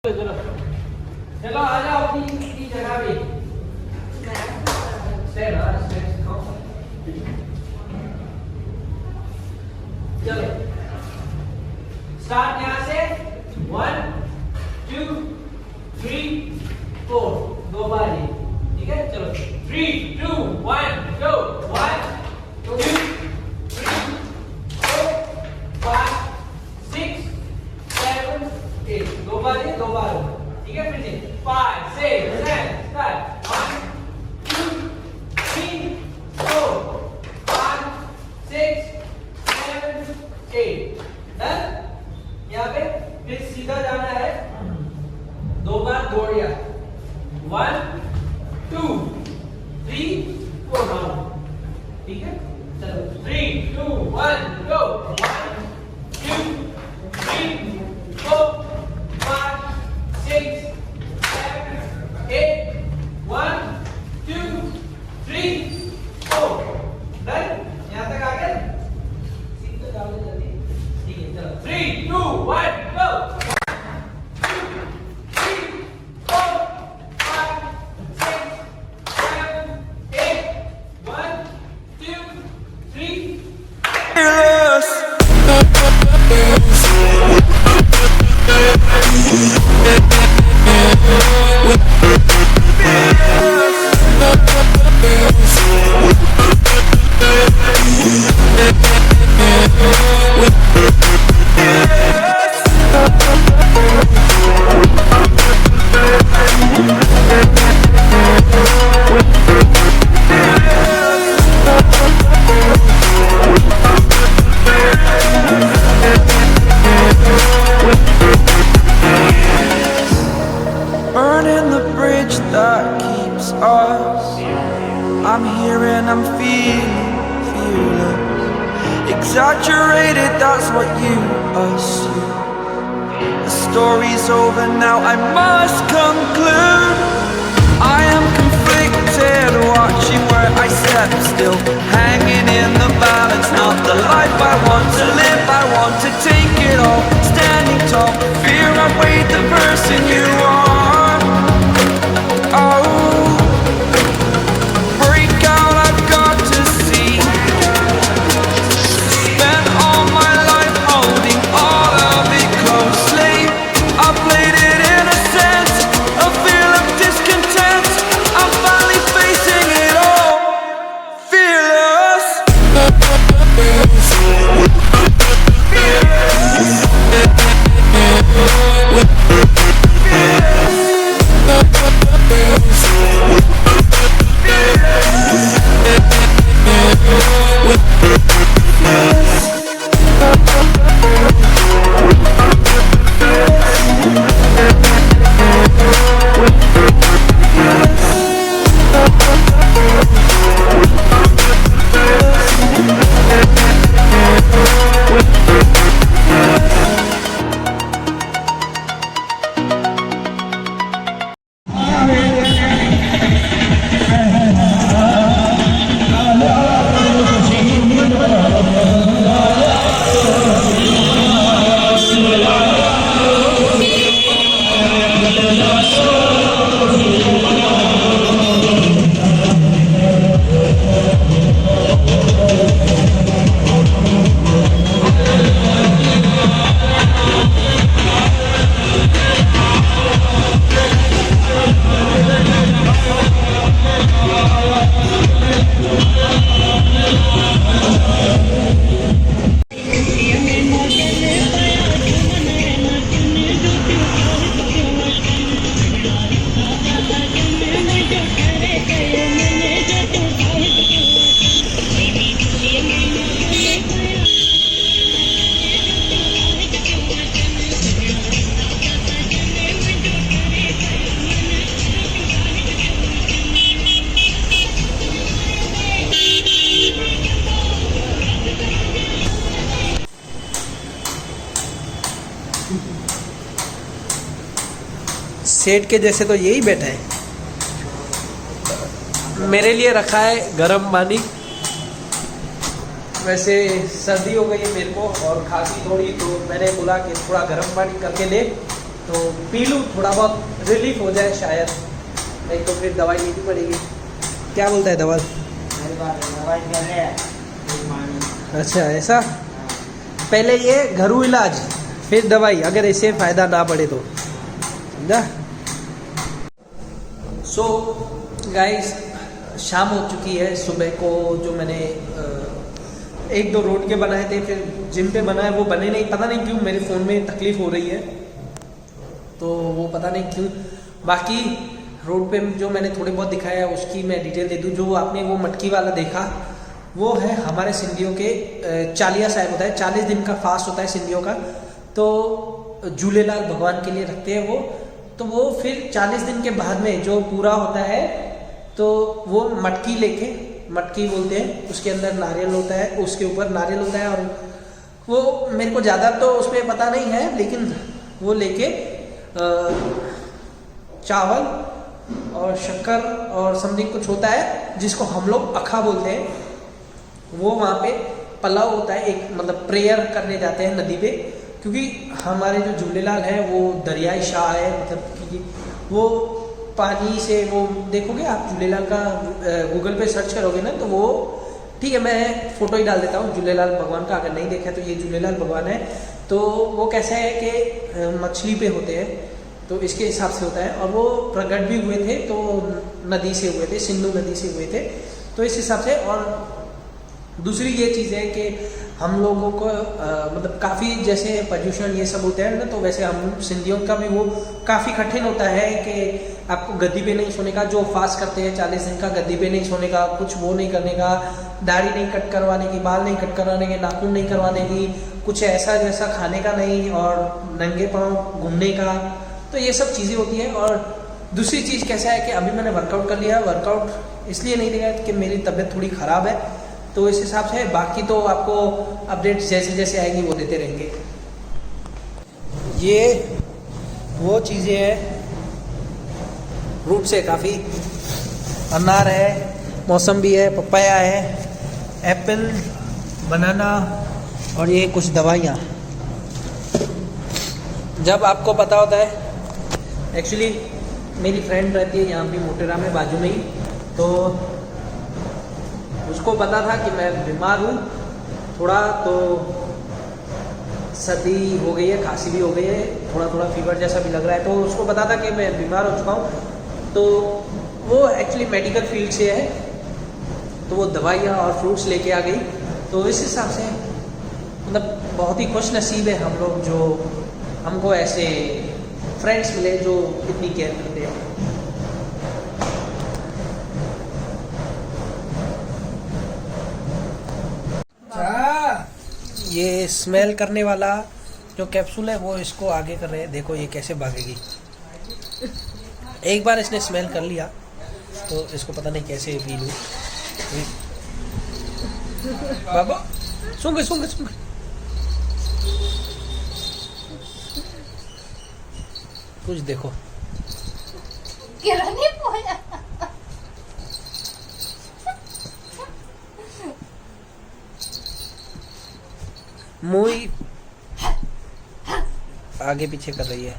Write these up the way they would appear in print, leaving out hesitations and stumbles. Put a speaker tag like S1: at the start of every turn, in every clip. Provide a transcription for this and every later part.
S1: चलो आ जाओ अपनी जगह पे। चलो स्टार्ट यहाँ से 1 2 3 4 दो बार ये, ठीक है। चलो 3 2 1 गो 1 2 3 4 5 6 7 8 दो बार ये, दो बार होगा, ठीक है। फिर से 5 6 7 स्टार्ट 1 2 3 4 5 6 7 8 डन। यहाँ पे फिर सीधा जाना है, दो बार दौड़िया 1 2 3 4 राउंड, ठीक है। चलो 3 2 1 गो 1 2 3 4 5 6 7 8 1 2 3 4 डन। यहाँ तक आ गए, सीधा जाओ जल्दी, ठीक है। चलो 3 2 1 गो
S2: I'm here and I'm feeling fearless. Exaggerated, that's what you assume. The story's over now, I must conclude. I am conflicted, watching where I step still, hanging in the balance. Not the life I want to live, I want to take it all. Standing tall, fear I weighed the person you are. Oh,
S1: सेठ के जैसे तो यही बैठा है। मेरे लिए रखा है गर्म पानी। वैसे सर्दी हो गई है मेरे को और खांसी थोड़ी, तो मैंने बोला कि थोड़ा गर्म पानी करके ले। तो पी लूँ, थोड़ा बहुत रिलीफ हो जाए शायद, नहीं तो फिर दवाई लेनी पड़ेगी। क्या बोलता है धवल? अच्छा ऐसा, पहले ये घरेलू इलाज फिर दवाई, अगर इससे फ़ायदा ना पड़े तो, समझा? सो गाइस, शाम हो चुकी है। सुबह को जो मैंने 1-2 रोड के बनाए थे, फिर जिम पे बनाए, वो बने नहीं, पता नहीं क्यों मेरे फ़ोन में तकलीफ़ हो रही है, तो वो पता नहीं क्यों। बाकी रोड पे जो मैंने थोड़े बहुत दिखाया है उसकी मैं डिटेल दे दूँ। जो आपने वो मटकी वाला देखा, वो है हमारे सिंधियों के चालिया साहिब होता है, 40 दिन का फास्ट होता है सिंधियों का, तो झूलेलाल भगवान के लिए रखते हैं वो। तो वो फिर 40 दिन के बाद में जो पूरा होता है, तो वो मटकी लेके, मटकी बोलते हैं, उसके अंदर नारियल होता है, उसके ऊपर नारियल होता है, और वो मेरे को ज़्यादा तो उसमें पता नहीं है, लेकिन वो लेके चावल और शक्कर और समथिंग कुछ होता है जिसको हम लोग अखा बोलते हैं, वो वहाँ पे पलाव होता है एक, मतलब प्रेयर करने जाते हैं नदी पे, क्योंकि हमारे जो झूलेलाल है वो दरियाई शाह है, मतलब कि वो पानी से, वो देखोगे आप झूलेलाल का गूगल पे सर्च करोगे ना, तो वो, ठीक है मैं फ़ोटो ही डाल देता हूँ झूलेलाल भगवान का, अगर नहीं देखा तो ये झूलेलाल भगवान है। तो वो कैसा है कि मछली पे होते हैं, तो इसके हिसाब से होता है, और वो प्रकट भी हुए थे तो नदी से हुए थे, सिंधु नदी से हुए थे, तो इस हिसाब से। और दूसरी ये चीज़ है कि हम लोगों को मतलब काफ़ी जैसे प्रदूषण ये सब होते हैं ना, तो वैसे हम सिंधियों का भी वो काफ़ी कठिन होता है कि आपको गद्दी पे नहीं सोने का, जो फास्ट करते हैं 40 दिन का, गद्दी पे नहीं सोने का, कुछ वो नहीं करने का, दाढ़ी नहीं कट करवाने की, बाल नहीं कट करवाने के, नाखून नहीं करवाने की, कुछ ऐसा जैसा खाने का नहीं, और नंगे पाँव घूमने का, तो ये सब चीज़ें होती हैं। और दूसरी चीज़ कैसा है कि अभी मैंने वर्कआउट कर लिया, वर्कआउट इसलिए नहीं दिया कि मेरी तबीयत थोड़ी ख़राब है, तो इस हिसाब से। बाकी तो आपको अपडेट्स जैसे जैसे आएंगी वो देते रहेंगे। ये वो चीज़ें हैं, फ्रूट्स है काफ़ी, अनार है, मौसम्बी है, पपाया है, एप्पल, बनाना, और ये कुछ दवाइयाँ। जब आपको पता होता है, एक्चुअली मेरी फ्रेंड रहती है यहाँ भी मोटेरा में बाजू में ही, तो उसको पता था कि मैं बीमार हूँ थोड़ा, तो सर्दी हो गई है, खांसी भी हो गई है, थोड़ा थोड़ा फीवर जैसा भी लग रहा है, तो उसको पता था कि मैं बीमार हो चुका हूँ। तो वो एक्चुअली मेडिकल फील्ड से है, तो वो दवाइयाँ और फ्रूट्स लेके आ गई। तो इस हिसाब से मतलब बहुत ही खुश नसीब है हम लोग, जो हमको ऐसे फ्रेंड्स मिले जो इतनी केयर करते हैं। ये स्मेल करने वाला जो कैप्सूल है वो इसको आगे कर रहे हैं, देखो ये कैसे भागेगी। एक बार इसने स्मेल कर लिया तो इसको पता नहीं कैसे पी लूँ। बाबा सूंघे सूंघे सूंघे, कुछ देखो मुई आगे पीछे कर रही है,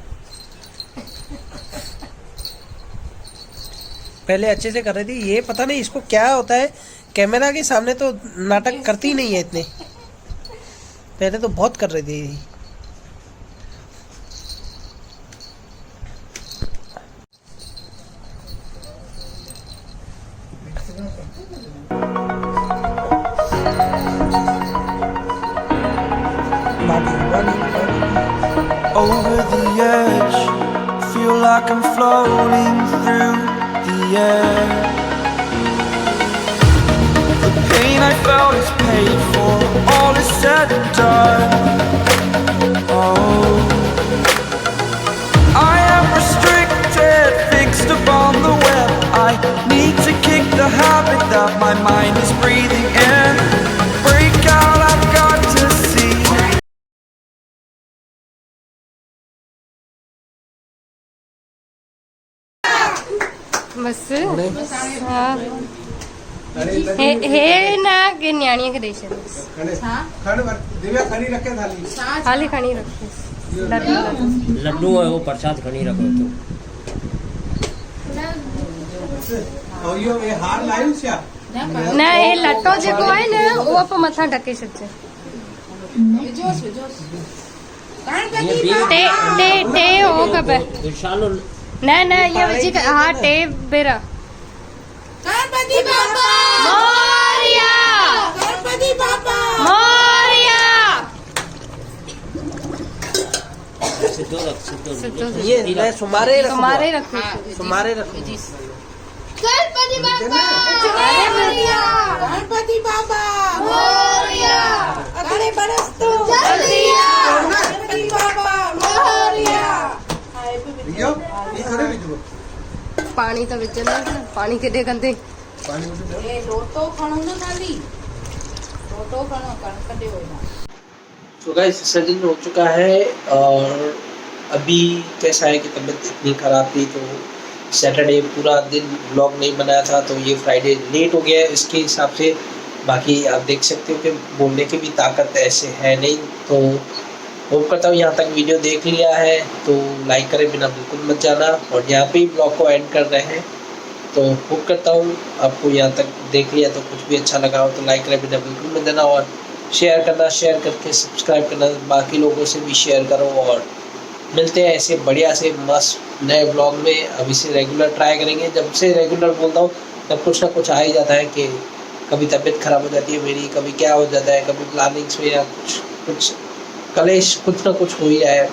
S1: पहले अच्छे से कर रही थी। ये पता नहीं इसको क्या होता है, कैमरा के सामने तो नाटक करती नहीं है इतने, पहले तो बहुत कर रही थी।
S2: Over the edge, feel like I'm floating through the air. The pain I felt is paid for, all is said and done. Oh, I am restricted, fixed upon the web. I need to kick the habit that my mind is breathing in. Break out, I've got to see.
S3: बस हाँ हे ना के न्याणिया के देश है।
S4: खाने दिव्या खानी रखे थाली
S3: थाली खानी रखी
S4: लड्डू है वो प्रसाद खणी रखो तो
S3: न हे लटो जेको आहे न उहो पोइ मथां ढके छॾिजे टे टे टे हो खपे
S4: विशालो
S3: न न इहो विझी हा टे भेरा
S5: गणपति बाबा
S3: मोरया
S5: गणपति बाबा
S3: मोरया
S4: सिद्धो रख सिद्धो
S6: ये मैं सुमारे
S3: तुम्हारे रखो
S6: सुमारे रखो
S5: गणपति बाबा मोरया गणपति बाबा मोरया अगले बरस तो जल्दिया गणपति बाबा मोरया
S3: पानी तो विझंदा पानी केॾे कंदे
S5: ए लोटो खणो न खाली लोटो खणो कणक ॾियो
S6: तो गाइस विसर्जन हो चुका है और अभी कैसा है कि तबीयत इतनी खराब थी तो सैटरडे पूरा दिन व्लॉग नहीं बनाया था तो ये फ्राइडे लेट हो गया है इसके हिसाब से। बाकी आप देख सकते हो कि बोलने की भी ताकत ऐसे है नहीं। तो होप करता हूँ यहाँ तक वीडियो देख लिया है तो लाइक करे बिना बिल्कुल मत जाना और यहाँ पे ही ब्लॉग को एंड कर रहे हैं। तो होप करता हूँ आपको यहाँ तक देख लिया तो कुछ भी अच्छा लगा हो तो लाइक करे बिना बिल्कुल मत जाना और शेयर करना, शेयर करके सब्सक्राइब करना, बाकी लोगों से भी शेयर करो और मिलते हैं ऐसे बढ़िया से मस्त नए ब्लॉग में। अभी से रेगुलर ट्राई करेंगे, जब से रेगुलर बोलता हूँ तब कुछ ना कुछ आ ही जाता है कि कभी तबीयत ख़राब हो जाती है मेरी, कभी क्या हो जाता है, कभी प्लानिंग्स में या कुछ कलेश कुछ ना कुछ हो ही रहा है।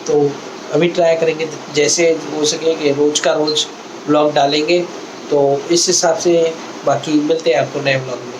S6: तो अभी ट्राई करेंगे जैसे हो सके कि रोज़ का रोज़ ब्लॉग डालेंगे। तो इस हिसाब से बाकी मिलते हैं आपको नए ब्लॉग में।